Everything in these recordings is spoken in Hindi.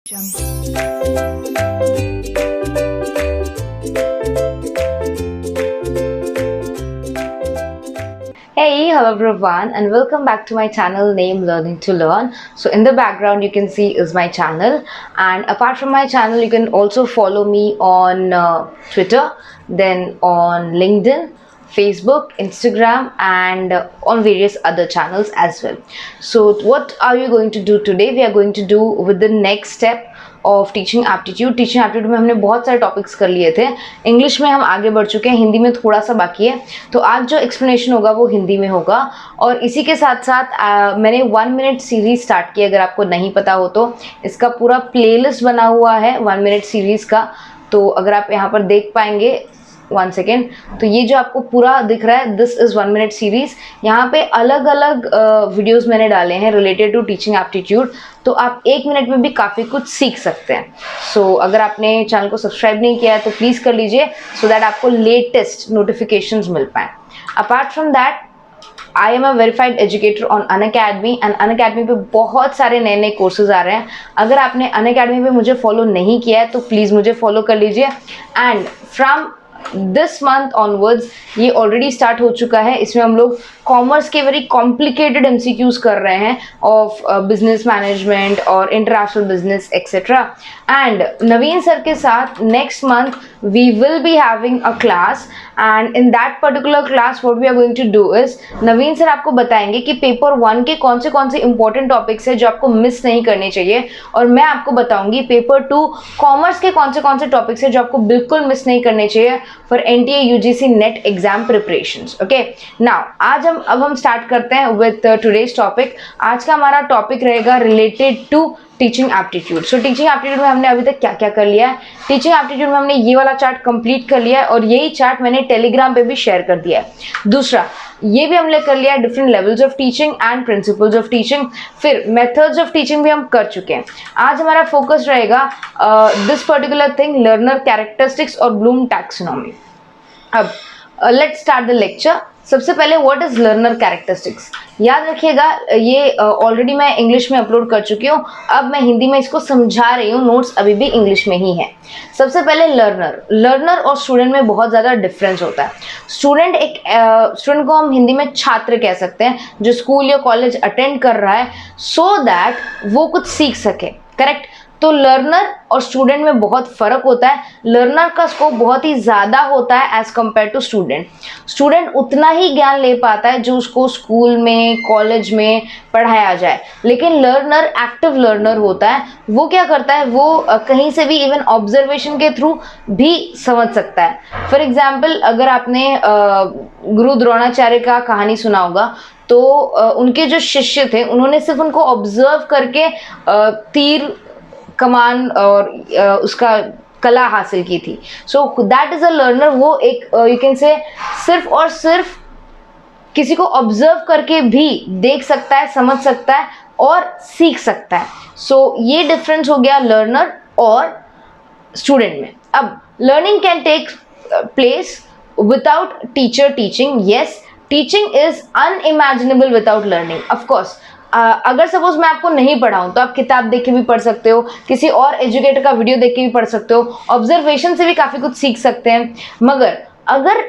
Hey, hello everyone, and welcome back to my channel named Learning to Learn. So in the background you can see is my channel, and apart from my channel you can also follow me on Twitter, then on LinkedIn, Facebook, Instagram, and on various other channels as well. So what are you going to do today? We are going to do with the next step of teaching aptitude में हमने बहुत सारे टॉपिक्स कर लिए थे. इंग्लिश में हम आगे बढ़ चुके हैं, हिंदी में थोड़ा सा बाकी है. तो आज जो एक्सप्लेनेशन होगा वो हिंदी में होगा. और इसी के साथ साथ मैंने 1 मिनट सीरीज स्टार्ट की. अगर आपको नहीं पता हो तो इसका पूरा प्लेलिस्ट बना हुआ है 1 मिनट सीरीज का. तो अगर आप यहाँ पर देख पाएंगे 1 सेकेंड, तो ये जो आपको पूरा दिख रहा है, दिस इज़ 1 मिनट सीरीज. यहाँ पे अलग अलग वीडियोस मैंने डाले हैं रिलेटेड टू टीचिंग एप्टीट्यूड. तो आप 1 मिनट में भी काफ़ी कुछ सीख सकते हैं. सो अगर आपने चैनल को सब्सक्राइब नहीं किया है तो प्लीज़ कर लीजिए, सो दैट आपको लेटेस्ट नोटिफिकेशंस मिल पाएँ. Apart from that, I am a verified educator on Unacademy, and Unacademy पे बहुत सारे नए नए कोर्सेज आ रहे हैं. अगर आपने अनअकैडमी पे मुझे फॉलो नहीं किया है तो प्लीज़ मुझे फॉलो कर लीजिए. And from this month onwards ये ऑलरेडी स्टार्ट हो चुका है. इसमें हम लोग कॉमर्स के वेरी कॉम्प्लिकेटेड MCQs कर रहे हैं ऑफ बिजनेस मैनेजमेंट और international business etcetera. And Naveen sir के साथ next month we will be having a class, and in that particular class what we are going to do is, Naveen sir आपको बताएंगे कि पेपर 1 के कौन से इंपॉर्टेंट टॉपिक्स है जो आपको मिस नहीं करने चाहिए, और मैं आपको बताऊंगी पेपर 2 कॉमर्स के कौन से टॉपिक्स है जो आपको बिल्कुल मिस नहीं करने चाहिए for NTA UGC net exam preparations. Okay, now आज हम स्टार्ट करते हैं विद टुडेज टॉपिक. आज का हमारा टॉपिक रहेगा related to teaching aptitude. So teaching aptitude में हमने अभी तक क्या क्या कर लिया है. टीचिंग एप्टीट्यूड में हमने ये वाला चार्ट कंप्लीट कर लिया है, और यही चार्ट मैंने टेलीग्राम पे भी शेयर कर दिया है. दूसरा, ये भी हमने कर लिया है different levels of teaching and principles of teaching. फिर मेथड्स ऑफ टीचिंग भी हम कर चुके हैं. आज हमारा फोकस रहेगा this particular thing, learner characteristics और ब्लूम टैक्सोनॉमी. अब लेट्स स्टार्ट द लेक्चर. सबसे पहले व्हाट इज लर्नर कैरेक्टरिस्टिक्स. याद रखिएगा, ये ऑलरेडी मैं इंग्लिश में अपलोड कर चुकी हूँ. अब मैं हिंदी में इसको समझा रही हूँ, नोट्स अभी भी इंग्लिश में ही है. सबसे पहले लर्नर और स्टूडेंट में बहुत ज़्यादा डिफरेंस होता है. स्टूडेंट को हम हिंदी में छात्र कह सकते हैं, जो स्कूल या कॉलेज अटेंड कर रहा है सो दैट वो कुछ सीख सके. करेक्ट. तो लर्नर और स्टूडेंट में बहुत फ़र्क होता है. लर्नर का स्कोप बहुत ही ज़्यादा होता है as compare to student. Student उतना ही ज्ञान ले पाता है जो उसको स्कूल में कॉलेज में पढ़ाया जाए, लेकिन लर्नर एक्टिव लर्नर होता है. वो क्या करता है, वो कहीं से भी इवन ऑब्जर्वेशन के थ्रू भी समझ सकता है. फॉर एग्जाम्पल, अगर आपने गुरु द्रोणाचार्य का कहानी सुना होगा, तो उनके जो शिष्य थे उन्होंने सिर्फ उनको ऑब्जर्व करके तीर कमान और उसका कला हासिल की थी. So that is a learner. वो एक यू कैन से सिर्फ और सिर्फ किसी को ऑब्जर्व करके भी देख सकता है, समझ सकता है और सीख सकता है. सो ये डिफरेंस हो गया लर्नर और स्टूडेंट में. अब learning can take place without teacher teaching. Yes, teaching is unimaginable without learning. Of course, अगर सपोज मैं आपको नहीं पढ़ाऊँ तो आप किताब देख के भी पढ़ सकते हो, किसी और एजुकेटर का वीडियो देख के भी पढ़ सकते हो, ऑब्जर्वेशन से भी काफ़ी कुछ सीख सकते हैं. मगर अगर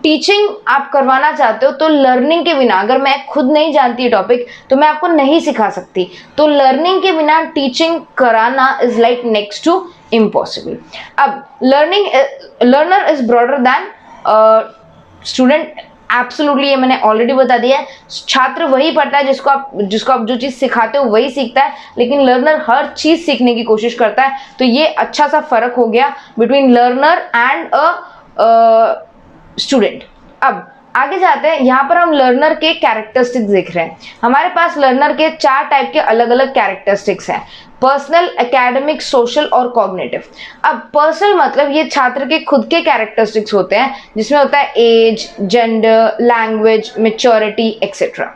टीचिंग आप करवाना चाहते हो तो लर्निंग के बिना, अगर मैं खुद नहीं जानती है टॉपिक तो मैं आपको नहीं सिखा सकती. तो लर्निंग के बिना टीचिंग कराना is like next to impossible. अब learner is broader than student. Absolutely, ये मैंने ऑलरेडी बता दिया है. छात्र वही पढ़ता है जिसको आप जो चीज़ सिखाते हो वही सीखता है, लेकिन लर्नर हर चीज़ सीखने की कोशिश करता है. तो ये अच्छा सा फर्क हो गया between learner and a student. अब आगे जाते हैं. यहाँ पर हम लर्नर के कैरेक्टरिस्टिक्स देख रहे हैं. हमारे पास लर्नर के 4 टाइप के अलग अलग कैरेक्टरिस्टिक्स हैं: पर्सनल, एकेडमिक, सोशल और कॉग्निटिव. अब पर्सनल मतलब ये छात्र के खुद के कैरेक्टरिस्टिक्स होते हैं, जिसमें होता है age, gender, language, maturity etcetera.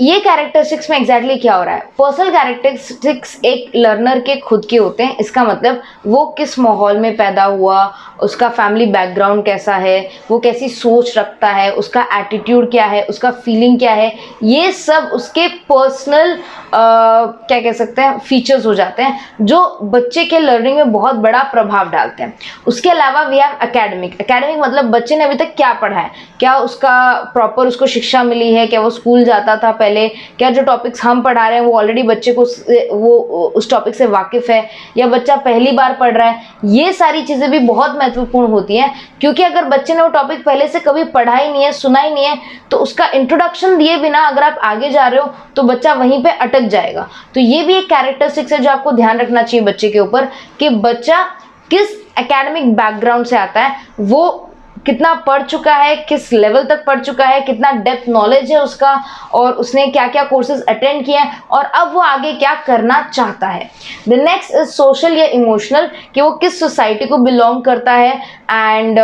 ये कैरेक्टरिस्टिक्स में एग्जैक्टली क्या हो रहा है, पर्सनल कैरेक्टरिस्टिक्स एक लर्नर के खुद के होते हैं। इसका मतलब वो किस माहौल में पैदा हुआ, उसका फैमिली बैकग्राउंड कैसा है, वो कैसी सोच रखता है, उसका एटीट्यूड क्या है, उसका फीलिंग क्या है, ये सब उसके पर्सनल क्या कह सकते हैं फीचर्स हो जाते हैं जो बच्चे के लर्निंग में बहुत बड़ा प्रभाव डालते हैं। उसके अलावा वी हैव एकेडमिक। एकेडमिक मतलब बच्चे ने अभी तक क्या पढ़ा है, क्या उसका प्रॉपर उसको शिक्षा मिली है, क्या वो स्कूल जाता था पहले, क्या जो टॉपिक्स हम पढ़ा रहे हैं वो ऑलरेडी बच्चे को वो उस टॉपिक से वाकिफ है, या बच्चा पहली बार पढ़ रहा है। ये सारी चीज़ें भी बहुत महत्वपूर्ण होती हैं, क्योंकि अगर बच्चे ने वो टॉपिक पहले से कभी पढ़ा ही नहीं है, सुना ही नहीं है, तो उसका इंट्रोडक्शन दिए बिना अगर आप आगे जा रहे हो तो बच्चा वहीं पे अटक जाएगा। तो ये भी एक कैरेक्टरिस्टिक्स है जो आपको ध्यान रखना चाहिए बच्चे के ऊपर, कि बच्चा किस एकेडमिक बैकग्राउंड से आता है, वो कितना पढ़ चुका है, किस लेवल तक पढ़ चुका है, कितना डेप्थ नॉलेज है उसका, और उसने क्या क्या कोर्सेज अटेंड किए हैं, और अब वो आगे क्या करना चाहता है। द नेक्स्ट इज सोशल या इमोशनल, कि वो किस सोसाइटी को बिलोंग करता है, एंड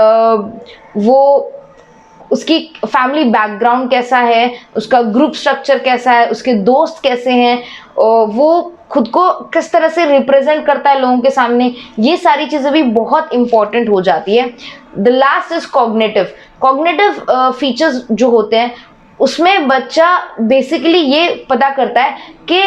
वो उसकी फैमिली बैकग्राउंड कैसा है, उसका ग्रुप स्ट्रक्चर कैसा है, उसके दोस्त कैसे हैं, वो खुद को किस तरह से रिप्रेजेंट करता है लोगों के सामने। ये सारी चीज़ें भी बहुत इंपॉर्टेंट हो जाती है। The last is cognitive. Cognitive features जो होते हैं उसमें बच्चा बेसिकली ये पता करता है कि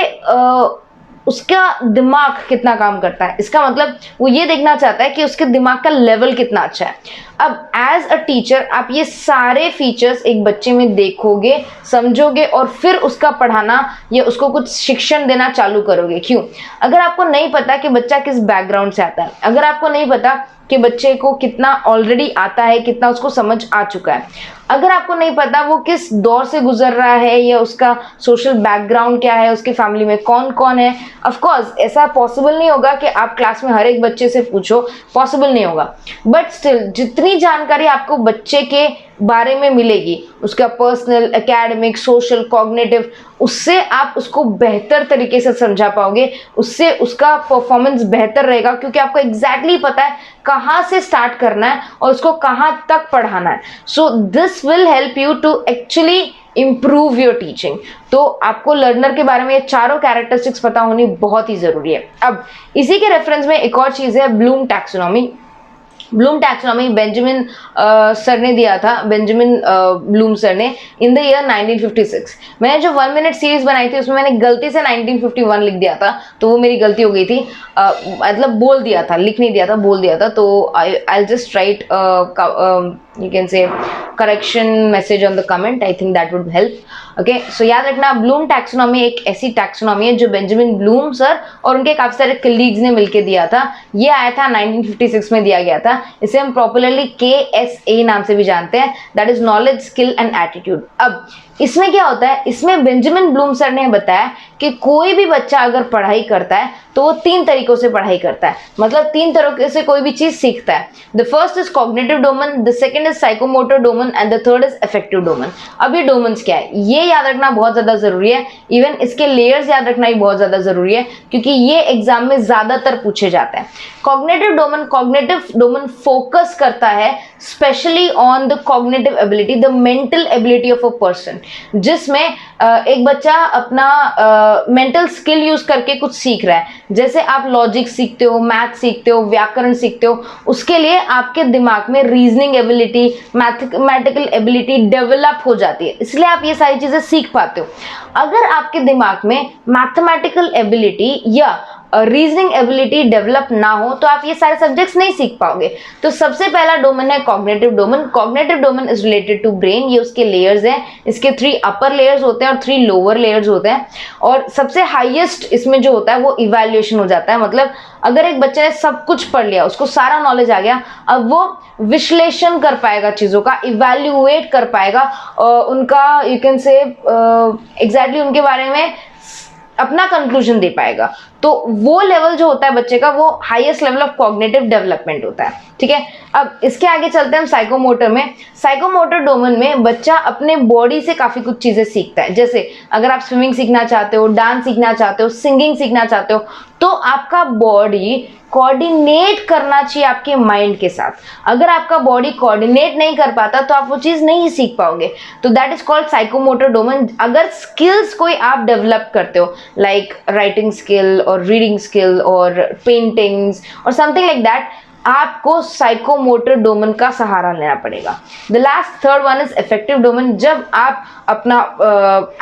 उसका दिमाग कितना काम करता है। इसका मतलब वो ये देखना चाहता है कि उसके दिमाग का लेवल कितना अच्छा है। अब एज अ टीचर आप ये सारे फीचर्स एक बच्चे में देखोगे, समझोगे, और फिर उसका पढ़ाना या उसको कुछ शिक्षण देना चालू करोगे। क्यों? अगर आपको नहीं पता कि बच्चा किस बैकग्राउंड से आता है, अगर आपको नहीं पता कि बच्चे को कितना ऑलरेडी आता है, कितना उसको समझ आ चुका है, अगर आपको नहीं पता वो किस दौर से गुजर रहा है या उसका सोशल बैकग्राउंड क्या है, उसके फैमिली में कौन कौन है, ऑफ कोर्स ऐसा पॉसिबल नहीं होगा कि आप क्लास में हर एक बच्चे से पूछो, पॉसिबल नहीं होगा। बट स्टिल जितनी जानकारी आपको बच्चे के बारे में मिलेगी, उसका पर्सनल, एकेडमिक, सोशल, कॉग्निटिव, उससे आप उसको बेहतर तरीके से समझा पाओगे, उससे उसका परफॉर्मेंस बेहतर रहेगा, क्योंकि आपको एग्जैक्टली पता है कहाँ से स्टार्ट करना है और उसको कहाँ तक पढ़ाना है। So this will help you to actually improve your teaching. तो आपको लर्नर के बारे में ये चारों कैरेक्टरिस्टिक्स पता होनी बहुत ही ज़रूरी है। अब इसी के रेफरेंस में एक और चीज़ है Bloom taxonomy. Bloom taxonomy Benjamin sir ने दिया था, बेंजामिन ब्लूम सर ने, इन द ईयर 1956। मैंने जो 1 मिनट सीरीज बनाई थी उसमें मैंने गलती से 1951 लिख दिया था, तो वो मेरी गलती हो गई थी। मतलब बोल दिया था, लिख नहीं दिया था, बोल दिया था। तो I just right you can say correction message on the comment. I think that would help. Okay, so याद रखना ब्लूम टैक्सोनॉमी एक ऐसी टैक्सोनॉमी है जो बेंजामिन ब्लूम सर और उनके काफी सारे कलीग्स ने मिलकर दिया था। ये आया था 1956 में दिया गया था। इसे हम पॉपुलरली KSA नाम से भी जानते हैं, that is knowledge, skill and attitude. अब इसमें क्या होता है, इसमें बेंजामिन ब्लूम सर ने बताया कि कोई भी बच्चा अगर पढ़ाई करता है तो वो 3 तरीकों से पढ़ाई करता है, मतलब 3 तरीके से कोई भी चीज सीखता है। The first is cognitive domain, the second is psychomotor domain and the third is affective domain. अब ये डोमेन्स क्या है ये याद रखना बहुत ज्यादा जरूरी है। इवन इसके लेयर्स याद रखना भी बहुत ज्यादा जरूरी है, क्योंकि ये एग्जाम में ज्यादातर पूछे जाते हैं। कॉग्निटिव डोमेन फोकस करता है specially on the cognitive ability, the mental ability of a person, जिसमें एक बच्चा अपना मेंटल स्किल यूज करके कुछ सीख रहा है। जैसे आप लॉजिक सीखते हो, मैथ सीखते हो, व्याकरण सीखते हो, उसके लिए आपके दिमाग में reasoning ability, mathematical ability develop हो जाती है, इसलिए आप ये सारी चीजें सीख पाते हो। अगर आपके दिमाग में मैथमेटिकल एबिलिटी या रीजनिंग एबिलिटी डेवलप ना हो तो आप ये सारे सब्जेक्ट्स नहीं सीख पाओगे। तो सबसे पहला डोमेन है cognitive domain. Cognitive domain is related to brain. ये उसके लेयर्स हैं, इसके 3 अपर लेयर्स होते हैं और 3 लोअर लेयर्स होते हैं। और सबसे हाईएस्ट इसमें जो होता है वो इवैल्यूएशन हो जाता है। मतलब अगर एक बच्चे ने सब कुछ पढ़ लिया, उसको सारा नॉलेज आ गया, अब वो विश्लेषण कर पाएगा चीज़ों का, इवैल्यूएट कर पाएगा, उनका यू कैन से एग्जैक्टली उनके बारे में अपना कंक्लूजन दे पाएगा। तो वो लेवल जो होता है बच्चे का वो highest level of cognitive development होता है, ठीक है। अब इसके आगे चलते हैं हम साइकोमोटर में। साइकोमोटर डोमेन में बच्चा अपने बॉडी से काफी कुछ चीजें सीखता है। जैसे अगर आप स्विमिंग सीखना चाहते हो, डांस सीखना चाहते हो, सिंगिंग सीखना चाहते हो, तो आपका बॉडी कोऑर्डिनेट करना चाहिए आपके माइंड के साथ। अगर आपका बॉडी कोऑर्डिनेट नहीं कर पाता तो आप वो चीज नहीं सीख पाओगे। तो that is called psychomotor domain. अगर स्किल्स कोई आप डेवलप करते हो, लाइक राइटिंग स्किल और रीडिंग स्किल और पेंटिंग्स और समथिंग लाइक दैट, आपको साइकोमोटर डोमेन का सहारा लेना पड़ेगा। The last third one is affective domain. जब आप अपना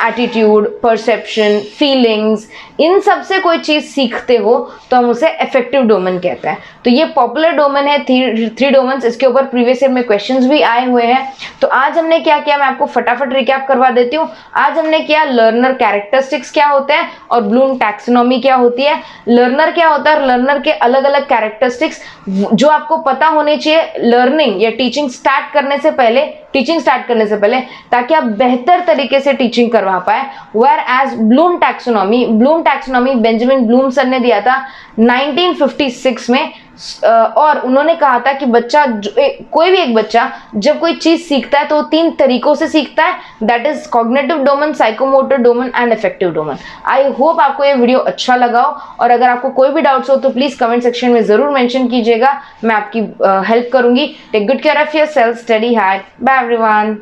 एटीट्यूड, परसेप्शन, फीलिंग्स, इन सब से कोई चीज सीखते हो तो हम उसे इफेक्टिव डोमेन कहते हैं। तो ये पॉपुलर डोमेन है, थ्री डोमेन्स। इसके ऊपर प्रीवियस ईयर में क्वेश्चंस भी आए हुए हैं। तो आज हमने क्या किया, मैं आपको फटाफट रिकैप करवा देती हूँ। आज हमने किया लर्नर कैरेक्टरिस्टिक्स क्या होते हैं और ब्लूम टैक्सोनॉमी क्या होती है। लर्नर क्या होता है, लर्नर के अलग अलग कैरेक्टरिस्टिक्स जो आपको पता होने चाहिए लर्निंग या टीचिंग स्टार्ट करने से पहले, ताकि आप बेहतर तरीके से टीचिंग करवा पाए। Where as Bloom taxonomy Benjamin Bloom sir ने दिया था 1956 में। और उन्होंने कहा था कि बच्चा कोई भी एक बच्चा जब कोई चीज सीखता है तो 3 तरीकों से सीखता है, that is cognitive domain, psychomotor domain and affective domain. I hope आपको ये वीडियो अच्छा लगा हो, और अगर आपको कोई भी डाउट्स हो तो प्लीज कमेंट सेक्शन में जरूर मेंशन कीजिएगा, मैं आपकी हेल्प करूंगी। Take good care of yourself, study hard, bye everyone.